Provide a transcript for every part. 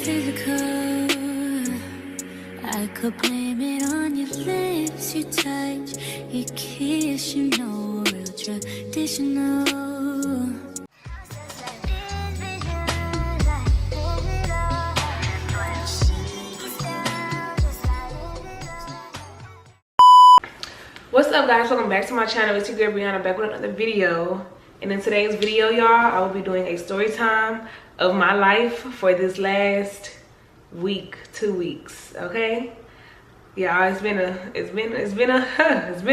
physical. I could blame it on your lips, your touch, your kiss, you know, real traditional. What's up, guys? Welcome back to my channel. It's your girl Brianna, back with another video. And in today's video, y'all, I will be doing a story time of my life for this last week, 2 weeks. Okay, yeah, it's been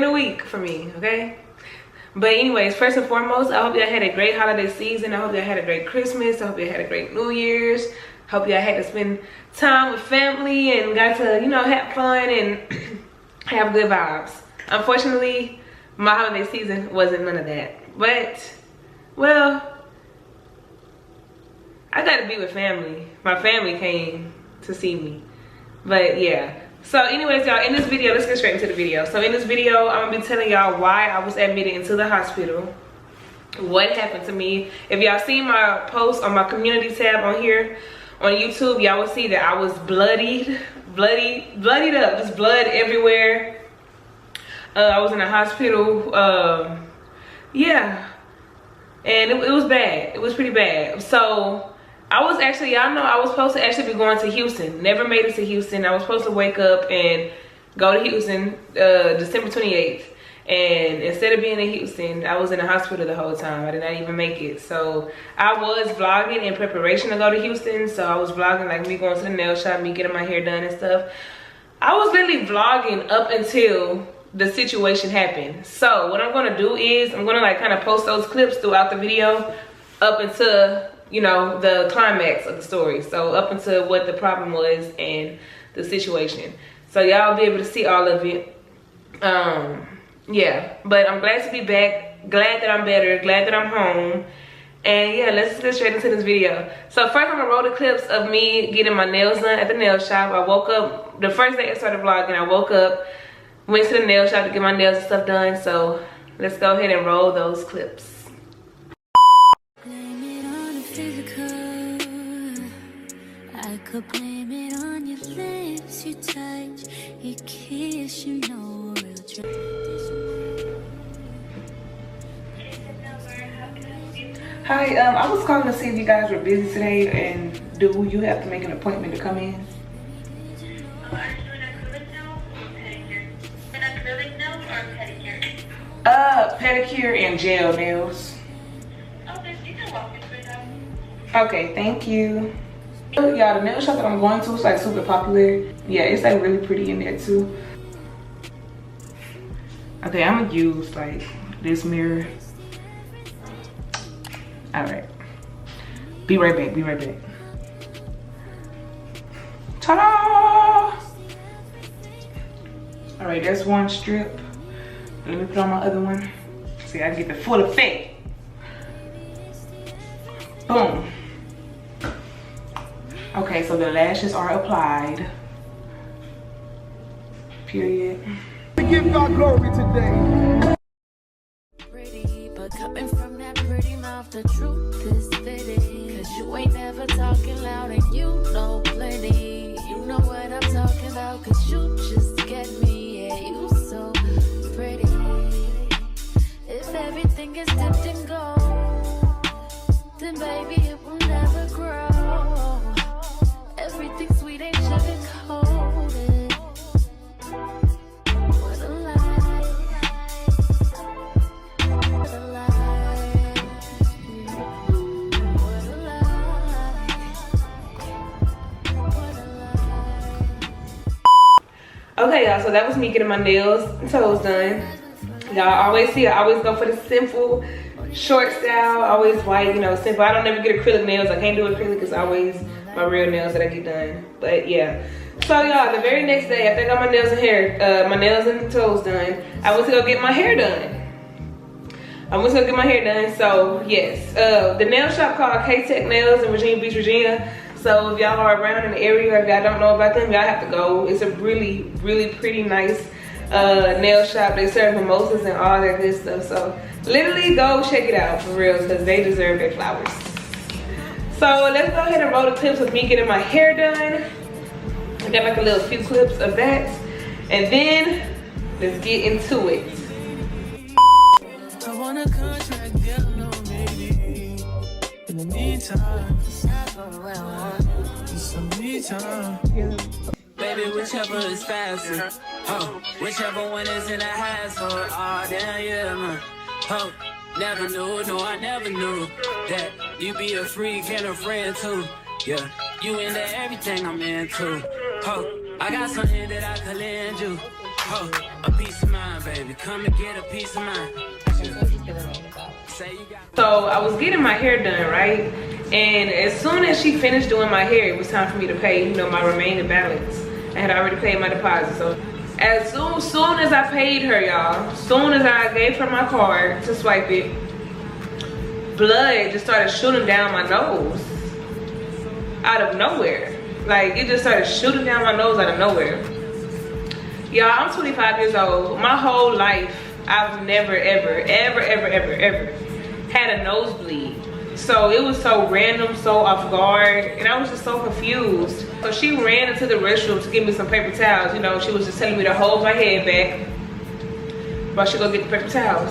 a week for me. Okay, but anyways, first and foremost, I hope y'all had a great holiday season. I hope y'all had a great Christmas. I hope y'all had a great New Year's. Hope y'all had to spend time with family and got to, you know, have fun and have good vibes. Unfortunately, my holiday season wasn't none of that. But, well, I got to be with family. My family came to see me. But yeah. So anyways, y'all, in this video, let's get straight into the video. So in this video, I'm going to be telling y'all why I was admitted into the hospital. What happened to me. If y'all seen my post on my community tab on here on YouTube, y'all will see that I was bloodied up. Just blood everywhere. I was in the hospital, yeah, and it was bad. It was pretty bad. So I was actually, y'all know, I was supposed to actually be going to Houston. Never made it to Houston. I was supposed to wake up and go to Houston December 28th. And instead of being in Houston, I was in the hospital the whole time. I did not even make it. So I was vlogging in preparation to go to Houston. So I was vlogging like me going to the nail shop, me getting my hair done and stuff. I was literally vlogging up until the situation happened. So what I'm gonna do is I'm gonna like kind of post those clips throughout the video up until, you know, the climax of the story. So up until what the problem was and the situation. So y'all be able to see all of it. Yeah, but I'm glad to be back. Glad that I'm better. Glad that I'm home. And yeah, let's get straight into this video. So first I'm gonna roll the clips of me getting my nails done at the nail shop. I woke up, the first day I started vlogging, I woke up, went to the nail shop to get my nails and stuff done. So let's go ahead and roll those clips. Blame it on the physical. I could blame it on your lips, your touch, your kiss, you know, real traditional. Hi, I was calling to see if you guys were busy today, and do you have to make an appointment to come in? Pedicure and gel nails. Okay, you can walk me through them. Okay, thank you. Y'all, the nail shop that I'm going to is like super popular. Yeah, it's like really pretty in there too. Okay, I'm gonna use like this mirror. All right, be right back, be right back. Ta-da! All right, that's one strip. Let me put on my other one. See, I get the full effect. Boom. Okay, so the lashes are applied. Period. We give God glory today. Pretty, but coming from that pretty mouth, the truth is fitting. Cause you ain't never talking loud and you know plenty. You know what I'm talking about, cause you just get me. Yeah, you so pretty. If everything is dipped in gold, then baby it will never grow. Everything sweet ain't sugar coated. What a lie. What a lie. What a lie. What a lie. Okay, y'all, so that was me getting my nails and toes done. Y'all always see I always go for the simple short style, always white, you know, simple. I don't ever get acrylic nails. I can't do acrylic. It's always my real nails that I get done. But yeah, so y'all, the very next day after I got my nails and hair, my nails and toes done, I went to go get my hair done. So yes, the nail shop called K-Tech Nails in Virginia Beach, Virginia. So if y'all are around in the area, if y'all don't know about them, y'all have to go. It's a really, really pretty nice nail shop. They serve mimosas and all that good stuff. So literally go check it out for real, because they deserve their flowers. So let's go ahead and roll the clips of me getting my hair done. I got like a little few clips of that. And then let's get into it. I want a contract, get along, maybe. In the meantime, some me time. Baby, whichever is faster. Oh, whichever one is in the hassle. Oh, damn, yeah, man. Oh, never knew, no, I never knew that you be a freak and a friend too. Yeah, you into everything I'm into. Oh, I got something that I could lend you. Oh, a piece of mind, baby. Come and get a piece of mind. So I was getting my hair done, right? And as soon as she finished doing my hair, it was time for me to pay, you know, my remaining balance. I had already paid my deposit. So as soon as I paid her, y'all, soon as I gave her my card to swipe it, blood just started shooting down my nose out of nowhere. Like, it just started shooting down my nose out of nowhere. Y'all, I'm 25 years old. My whole life, I've never, ever had a nosebleed. So it was so random, so off guard, and I was just so confused. So she ran into the restroom to give me some paper towels. You know, she was just telling me to hold my head back while she go get the paper towels.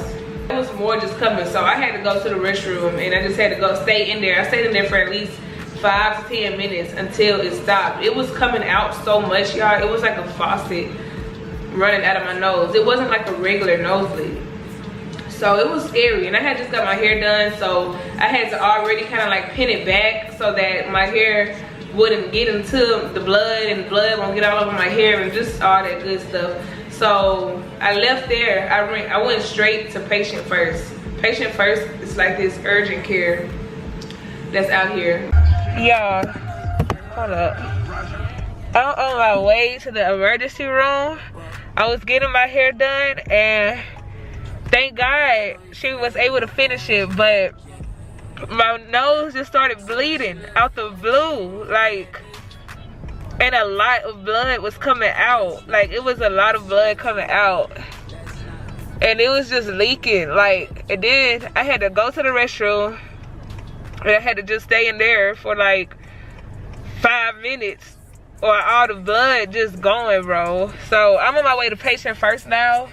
It was more just coming, so I had to go to the restroom, and I just had to go stay in there. I stayed in there for at least 5 to 10 minutes until it stopped. It was coming out so much, y'all. It was like a faucet running out of my nose. It wasn't like a regular nosebleed. So it was scary, and I had just got my hair done, so I had to already kind of like pin it back so that my hair wouldn't get into the blood, and the blood won't get all over my hair and just all that good stuff. So I left there. I went straight to patient first. Patient first is like this urgent care that's out here. Y'all, hold up. I'm on my way to the emergency room. I was getting my hair done, and thank God she was able to finish it, but my nose just started bleeding out the blue, like, and a lot of blood was coming out. Like, it was a lot of blood coming out, and it was just leaking, like. And then I had to go to the restroom, and I had to just stay in there for like 5 minutes, or all the blood just going, bro. So I'm on my way to patient first now.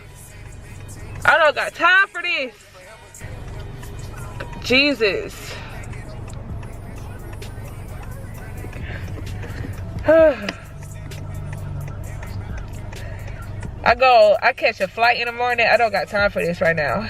I don't got time for this. Jesus. I catch a flight in the morning. I don't got time for this right now.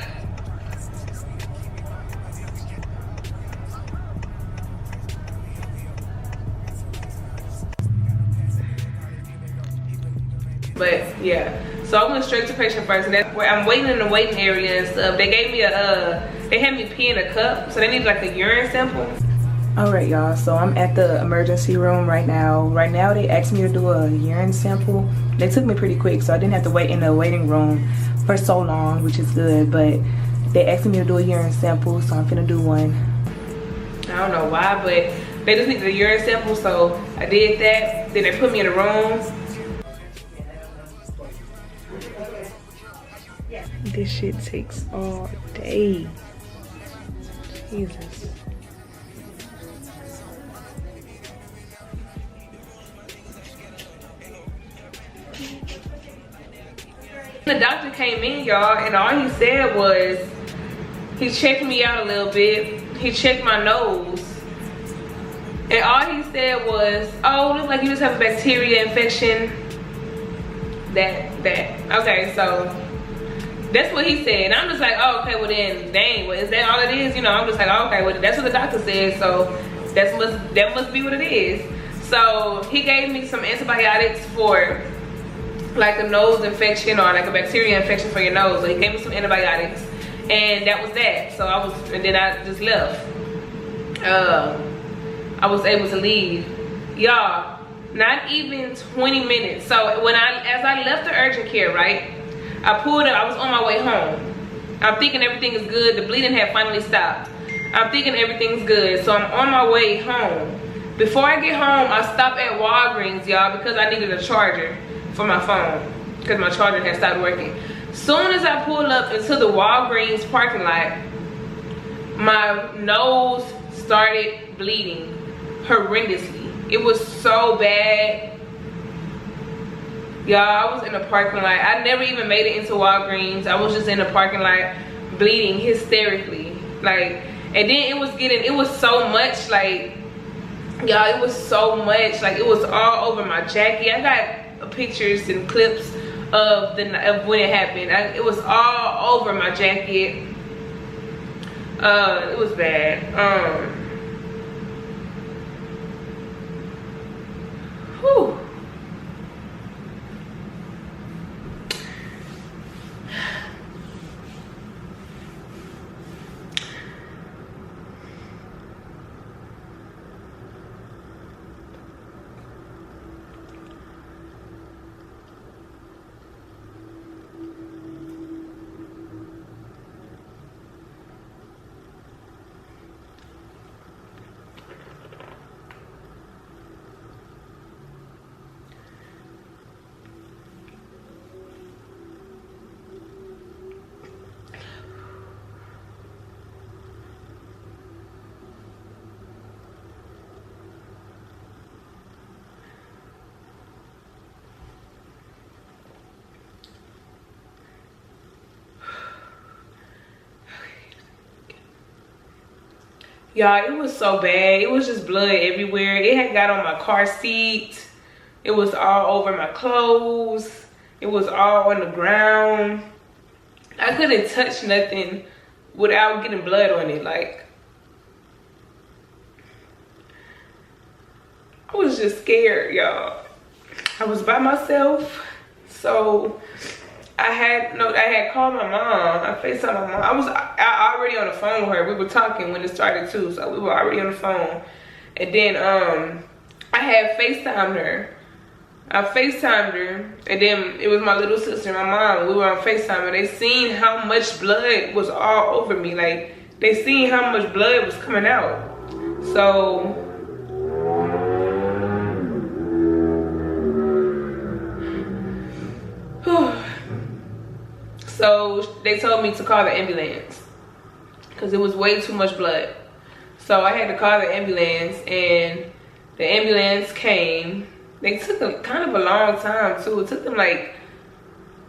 But yeah, so I went straight to patient first, and that's where I'm waiting in the waiting area and stuff. They gave me they had me pee in a cup, so they need like a urine sample. All right, y'all, so I'm at the emergency room right now. Right now, they asked me to do a urine sample. They took me pretty quick, so I didn't have to wait in the waiting room for so long, which is good, but they asked me to do a urine sample, so I'm finna do one. I don't know why, but they just needed a urine sample, so I did that. Then they put me in a room. This shit takes all day. Jesus. The doctor came in, y'all, and all he said was, he checked me out a little bit. He checked my nose. And all he said was, oh, looks like you just have a bacteria infection. Okay, so that's what he said. And I'm just like, oh, okay, well then, dang, well, is that all it is? You know, I'm just like, oh, okay, well, that's what the doctor said, so that must be what it is. So he gave me some antibiotics for like a nose infection or like a bacteria infection for your nose. So he gave me some antibiotics, and that was that. So and then I just left. I was able to leave. Y'all, not even 20 minutes. So as I left the urgent care, right? I pulled up, I was on my way home. I'm thinking everything is good. The bleeding had finally stopped. I'm thinking everything's good. So I'm on my way home. Before I get home, I stopped at Walgreens, y'all, because I needed a charger for my phone, because my charger had stopped working. Soon as I pulled up into the Walgreens parking lot, my nose started bleeding horrendously. It was so bad. Y'all, I was in the parking lot. I never even made it into Walgreens. I was just in the parking lot bleeding hysterically. Like, and then it was so much, like, y'all, it was so much. Like, it was all over my jacket. I got pictures and clips of when it happened. It was all over my jacket. It was bad. Whew. Y'all, it was so bad. It was just blood everywhere. It had got on my car seat. It was all over my clothes. It was all on the ground. I couldn't touch nothing without getting blood on it. Like, I was just scared, y'all. I was by myself, so I had called my mom. I FaceTimed my mom. I was already on the phone with her. We were talking when it started too, so we were already on the phone. And then I had FaceTimed her. I FaceTimed her, and then it was my little sister and my mom. We were on FaceTime, and they seen how much blood was all over me. Like, they seen how much blood was coming out. So so they told me to call the ambulance because it was way too much blood. So I had to call the ambulance, and the ambulance came. They took kind of a long time too. It took them like,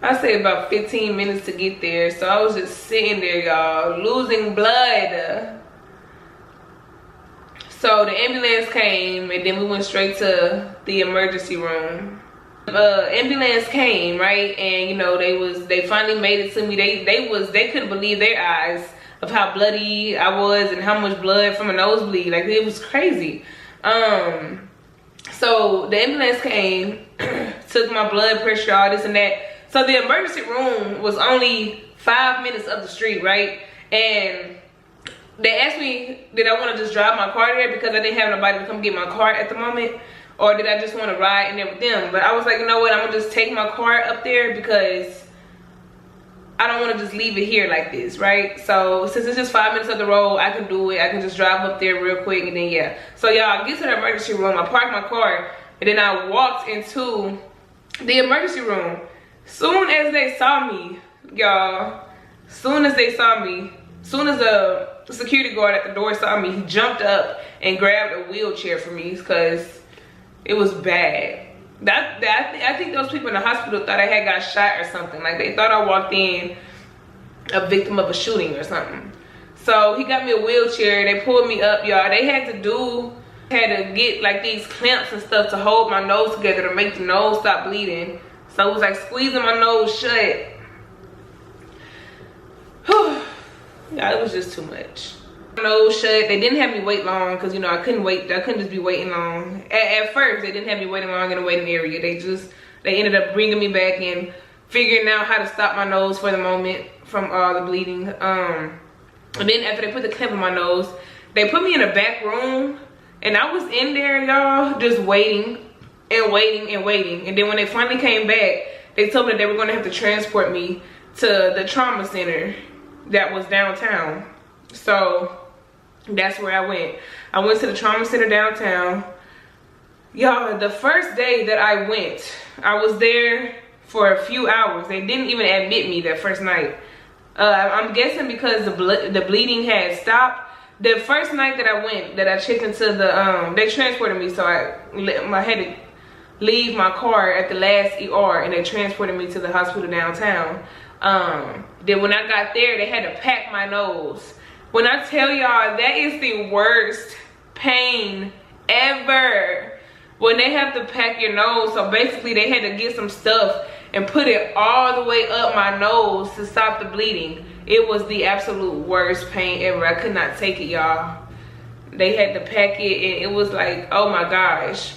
I'd say about 15 minutes to get there. So I was just sitting there, y'all, losing blood. So the ambulance came, and then we went straight to the emergency room. Ambulance came, right, and you know, they finally made it to me. They couldn't believe their eyes of how bloody I was and how much blood from a nosebleed. Like, it was crazy. So the ambulance came, took my blood pressure, all this and that. So the emergency room was only 5 minutes up the street, right? And they asked me, did I want to just drive my car there because I didn't have nobody to come get my car at the moment, or did I just want to ride in there with them? But I was like, you know what, I'm gonna just take my car up there because I don't want to just leave it here like this, right? So since it's just 5 minutes up the road, I can do it. I can just drive up there real quick, and then yeah. So y'all, I get to the emergency room, I parked my car, and then I walked into the emergency room. Soon as they saw me, y'all, soon as the security guard at the door saw me, he jumped up and grabbed a wheelchair for me because it was bad. I think those people in the hospital thought I had got shot or something. Like, they thought I walked in a victim of a shooting or something. So he got me a wheelchair. They pulled me up, y'all. They had to get like these clamps and stuff to hold my nose together to make the nose stop bleeding. So it was like squeezing my nose shut. Yeah, it was just too much. Nose shut. They didn't have me wait long because, you know, I couldn't wait. I couldn't just be waiting long. At first, they didn't have me waiting long in the waiting area. They ended up bringing me back and figuring out how to stop my nose for the moment from all the bleeding. And then after they put the clamp in my nose, they put me in a back room, and I was in there, y'all, just waiting and waiting and waiting. And then when they finally came back, they told me that they were going to have to transport me to the trauma center that was downtown. So that's where I went. I went to the trauma center downtown. Y'all, the first day that I went, I was there for a few hours. They didn't even admit me that first night. I'm guessing because the bleeding had stopped, the first night that I went, that I checked into the, they transported me, so I had to leave my car at the last ER, and they transported me to the hospital downtown. Then when I got there, they had to pack my nose. When I tell y'all, that is the worst pain ever. When they have to pack your nose, so basically they had to get some stuff and put it all the way up my nose to stop the bleeding. It was the absolute worst pain ever. I could not take it, y'all. They had to pack it, and it was like, oh my gosh.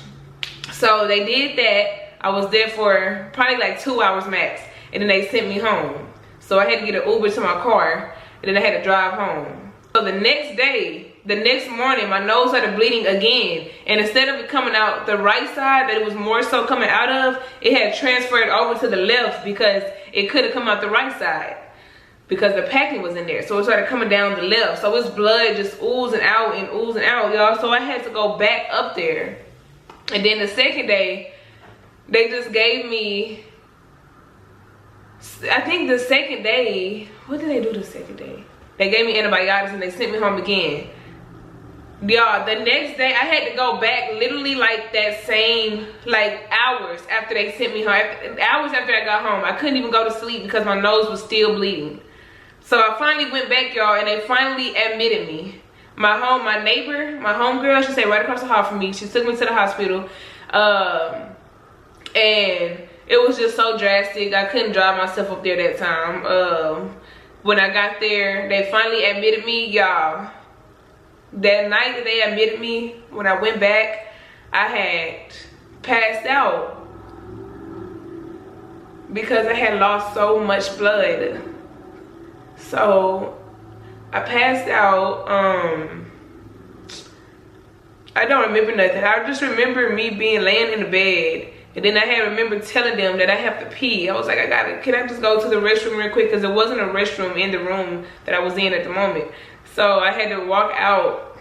So they did that. I was there for probably like 2 hours max, and then they sent me home. So I had to get an Uber to my car, and then I had to drive home. So the next day, the next morning, my nose started bleeding again, and instead of it coming out the right side that it was more so coming out of, it had transferred over to the left because it couldn't come out the right side because the packing was in there. So it started coming down the left. So it's blood just oozing out, y'all. So I had to go back up there. And then the second day, they just gave me, I think the second day, what did they do the second day? They gave me antibiotics and they sent me home again. Y'all, the next day I had to go back literally like that same, like hours after they sent me home. Hours after I got home, I couldn't even go to sleep because my nose was still bleeding. So I finally went back, y'all, and they finally admitted me. My neighbor, my homegirl, she stayed right across the hall from me. She took me to the hospital. And it was just so drastic. I couldn't drive myself up there that time. When I got there, they finally admitted me, y'all. That night that they admitted me, when I went back, I had passed out because I had lost so much blood. So I passed out. I don't remember nothing. I just remember me being laying in the bed, and then I had remember telling them that I have to pee. I was like, can I just go to the restroom real quick? Because there wasn't a restroom in the room that I was in at the moment. So I had to walk out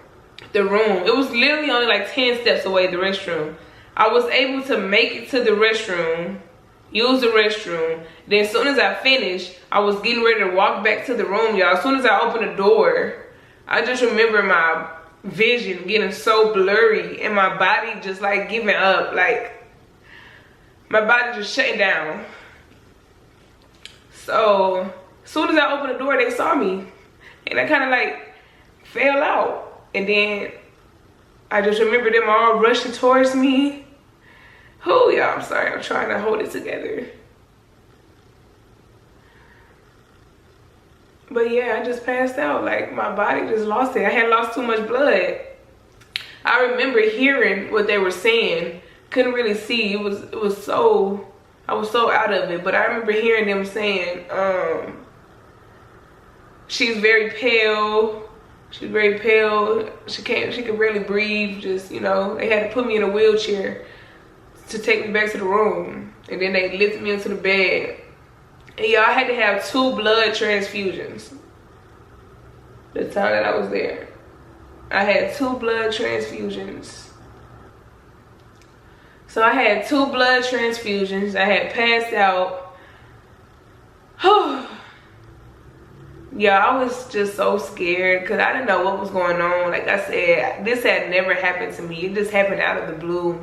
the room. It was literally only like 10 steps away, the restroom. I was able to make it to the restroom, use the restroom. Then as soon as I finished, I was getting ready to walk back to the room, y'all. As soon as I opened the door, I just remember my vision getting so blurry and my body just like giving up. Like my body just shutting down. So as soon as I opened the door, they saw me. And I kind of like fell out. And then I just remember them all rushing towards me. Oh, y'all, I'm sorry. I'm trying to hold it together. But yeah, I just passed out. Like my body just lost it. I had lost too much blood. I remember hearing what they were saying. Couldn't really see. It was so, I was so out of it. But I remember hearing them saying, she's very pale. She's very pale. She could barely breathe. Just, you know, they had to put me in a wheelchair to take me back to the room. And then they lifted me into the bed. And y'all, I had to have 2 blood transfusions the time that I was there. I had 2 blood transfusions. So I had 2 blood transfusions. I had passed out. Yeah, I was just so scared because I didn't know what was going on. Like I said, this had never happened to me. It just happened out of the blue.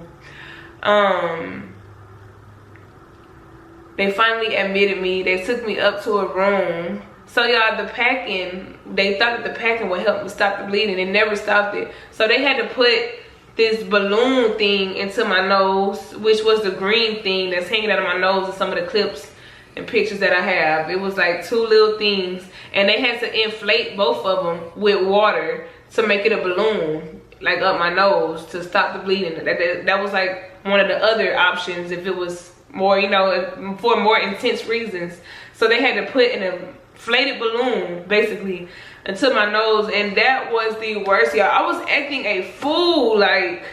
They finally admitted me. They took me up to a room. So y'all, the packing, they thought that the packing would help me stop the bleeding. It never stopped it. So they had to put this balloon thing into my nose, which was the green thing that's hanging out of my nose and some of the clips and pictures that I have. It was like 2 little things, and they had to inflate both of them with water to make it a balloon, like up my nose, to stop the bleeding. That was like one of the other options if it was more, you know, for more intense reasons. So they had to put an inflated balloon basically into my nose, and that was the worst, y'all. I was acting a fool. Like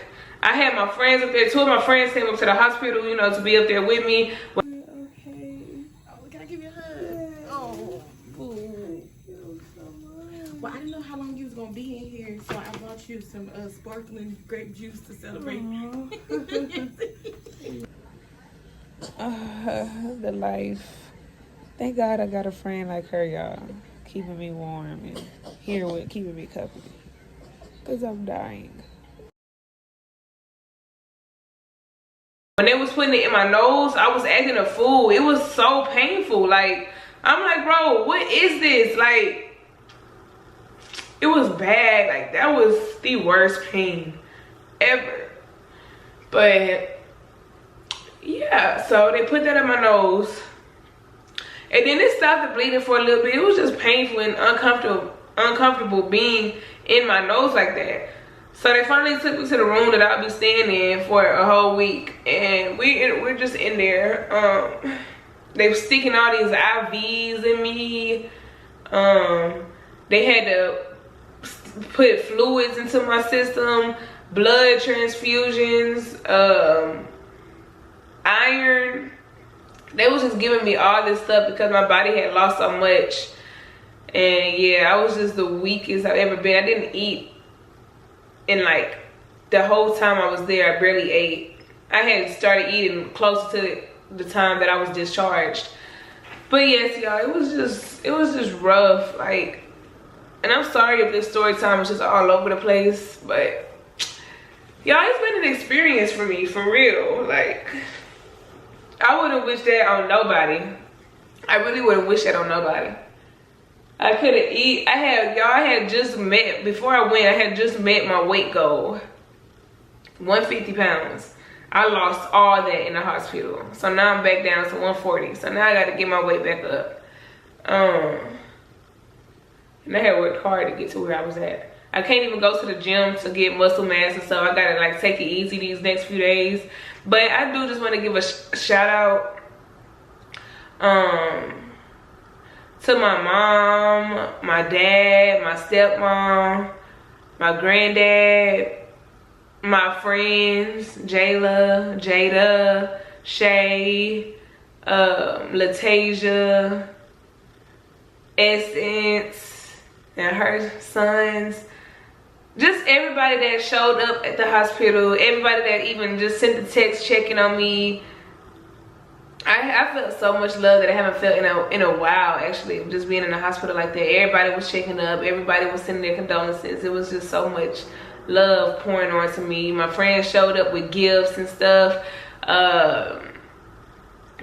I had my friends up there. 2 of my friends came up to the hospital, you know, to be up there with me. Well, I didn't know how long you was gonna be in here, so I bought you some sparkling grape juice to celebrate. The life. Thank God I got a friend like her, y'all, keeping me warm and here with keeping me company. because I'm dying. When they was putting it in my nose, I was acting a fool. It was so painful. Like, I'm like, bro, what is this? Like, it was bad. Like, that was the worst pain ever. But yeah, so they put that in my nose. And then it stopped the bleeding for a little bit. It was just painful and uncomfortable being in my nose like that. So they finally took me to the room that I'll be staying in for a whole week. And we're just in there. They were sticking all these IVs in me. They had to put fluids into my system, blood transfusions, iron. They was just giving me all this stuff because my body had lost so much. And yeah, I was just the weakest I've ever been. I didn't eat in like the whole time I was there. I barely ate. I had started eating closer to the time that I was discharged. But yes, y'all, it was just rough. Like, and I'm sorry if this story time was just all over the place, but y'all, it's been an experience for me, for real. Like, I wouldn't wish that on nobody. I really wouldn't wish that on nobody. I couldn't eat. I had just met, before I went, I had just met my weight goal. 150 pounds. I lost all that in the hospital. So now I'm back down to 140. So now I got to get my weight back up. And I had worked hard to get to where I was at. I can't even go to the gym to get muscle mass and stuff. I got to like take it easy these next few days. But I do just want to give a shout out to my mom, my dad, my stepmom, my granddad, my friends, Jayla, Jada, Shay, Latasia, Essence, and her sons. Just everybody that showed up at the hospital, everybody that even just sent the text checking on me. I felt so much love that I haven't felt in a while, actually, just being in the hospital like that. Everybody was checking up. Everybody was sending their condolences. It was just so much love pouring on to me. My friends showed up with gifts and stuff.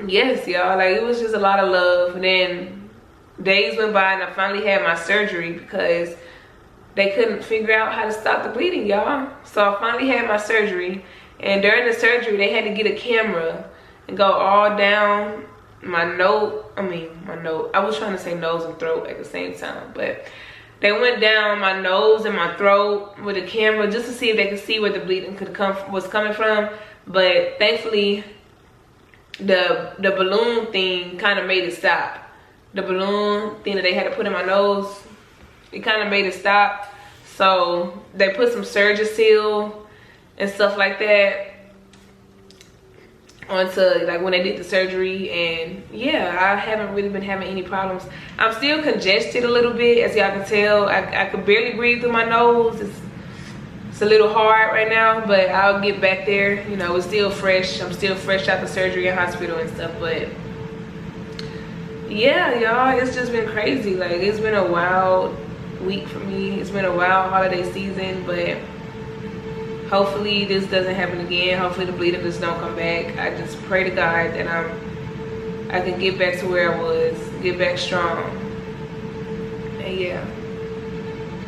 Yes, y'all, like, it was just a lot of love. And then days went by and I finally had my surgery because they couldn't figure out how to stop the bleeding, y'all. So I finally had my surgery. And during the surgery, they had to get a camera and go all down my nose. I was trying to say nose and throat at the same time. But they went down my nose and my throat with a camera just to see if they could see where the bleeding was coming from. But thankfully, the balloon thing kind of made it stop. The balloon thing that they had to put in my nose, it kind of made it stop. So they put some Surgisil and stuff like that onto, like, when they did the surgery. And yeah, I haven't really been having any problems. I'm still congested a little bit, as y'all can tell. I could barely breathe through my nose. It's a little hard right now, but I'll get back there. You know, it's still fresh. I'm still fresh out the surgery and hospital and stuff. But yeah, y'all, it's just been crazy. Like, it's been a wild week for me. It's been a wild holiday season, but hopefully this doesn't happen again. Hopefully the bleeding just don't come back. I just pray to God that I can get back to where I was, get back strong. And yeah,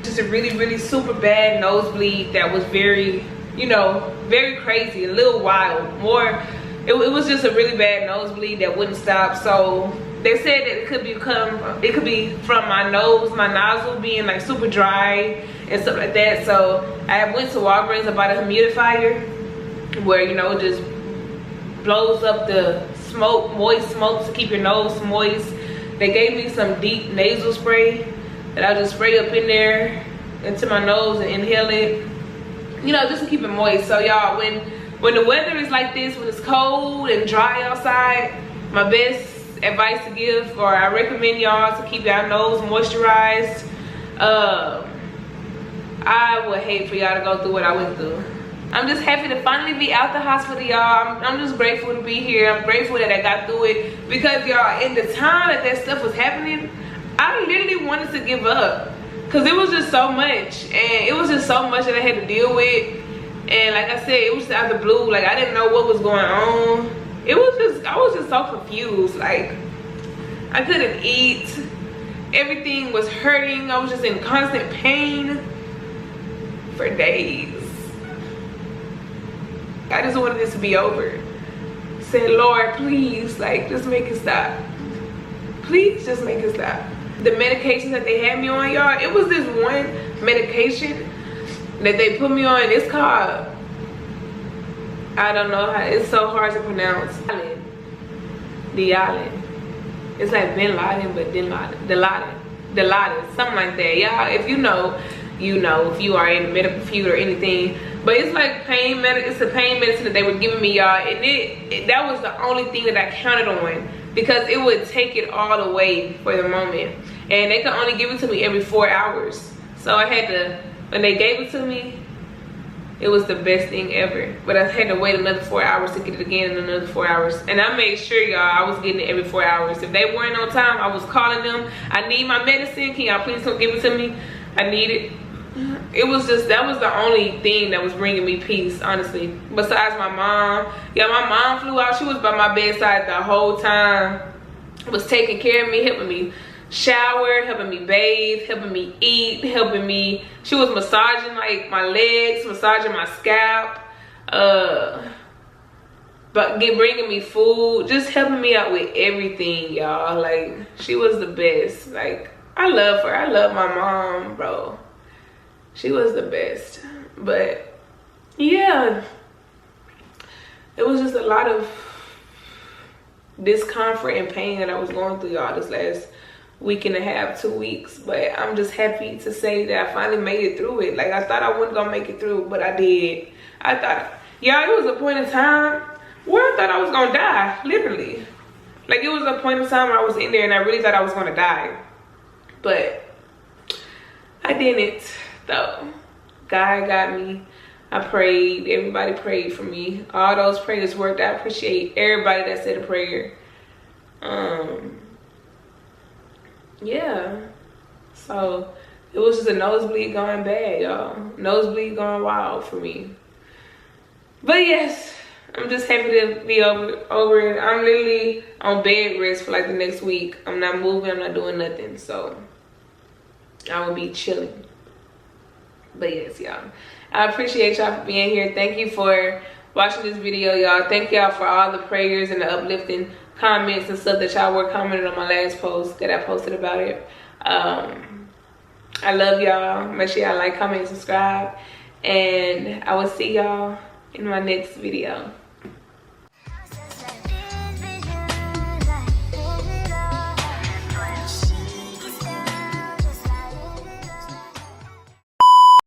just a really, really super bad nosebleed that was very, you know, very crazy, a little wild. It was just a really bad nosebleed that wouldn't stop. So they said that it could be from my nose, my nozzle being like super dry and stuff like that. So I went to Walgreens, I bought a humidifier where, you know, it just blows up the smoke, moist smoke, to keep your nose moist. They gave me some deep nasal spray that I just spray up in there into my nose and inhale it, you know, just to keep it moist. So y'all, when the weather is like this, when it's cold and dry outside, my best advice to give, or I recommend y'all to keep your nose moisturized. I would hate for y'all to go through what I went through. I'm just happy to finally be out the hospital, y'all. I'm just grateful to be here. I'm grateful that I got through it, because y'all, in the time that stuff was happening, I literally wanted to give up. because it was just so much, and it was just so much that I had to deal with. And like I said, it was just out of the blue. Like, I didn't know what was going on. I was just so confused. Like, I couldn't eat. Everything was hurting. I was just in constant pain for days. I just wanted this to be over. Said, Lord, please, like, just make it stop. Please just make it stop. The medications that they had me on, y'all, it was this one medication that they put me on. It's called, I don't know how, it's so hard to pronounce. Dialin. It's like Bin Laden, but Diladen, something like that. Y'all, if you know, you know, if you are in the medical field or anything. But it's like pain medicine. It's a pain medicine that they were giving me, y'all, and that was the only thing that I counted on, because it would take it all away for the moment, and they could only give it to me every 4 hours. So I had to, when they gave it to me, it was the best thing ever. But I had to wait another 4 hours to get it again, and another 4 hours. And I made sure, y'all, I was getting it every 4 hours. If they weren't on time, I was calling them. I need my medicine. Can y'all please come give it to me? I need it. It was just, that was the only thing that was bringing me peace, honestly. Besides my mom. Yeah, my mom flew out. She was by my bedside the whole time. Was taking care of me, helping me shower, helping me bathe, helping me eat, helping me. She was massaging like my legs, massaging my scalp, but bringing me food, just helping me out with everything, y'all. Like, she was the best. Like, I love her. I love my mom, bro. She was the best. But yeah, it was just a lot of discomfort and pain that I was going through, y'all, this last week and a half, 2 weeks. But I'm just happy to say that I finally made it through it. Like, I thought I wasn't gonna make it through, but I did. I thought, y'all, it was a point in time where I thought I was gonna die, literally. Like, it was a point in time where I was in there and I really thought I was gonna die. But I didn't, though. God got me. I prayed. Everybody prayed for me. All those prayers worked. I appreciate everybody that said a prayer. Yeah. So it was just a nosebleed going bad, y'all. Nosebleed going wild for me. But yes, I'm just happy to be over it. I'm literally on bed rest for like the next week. I'm not moving. I'm not doing nothing. So I will be chilling. But yes, y'all, I appreciate y'all for being here. Thank you for watching this video, y'all. Thank y'all for all the prayers and the uplifting comments and stuff that y'all were commenting on my last post that I posted about it. I love y'all. Make sure y'all like, comment, and subscribe, and I will see y'all in my next video.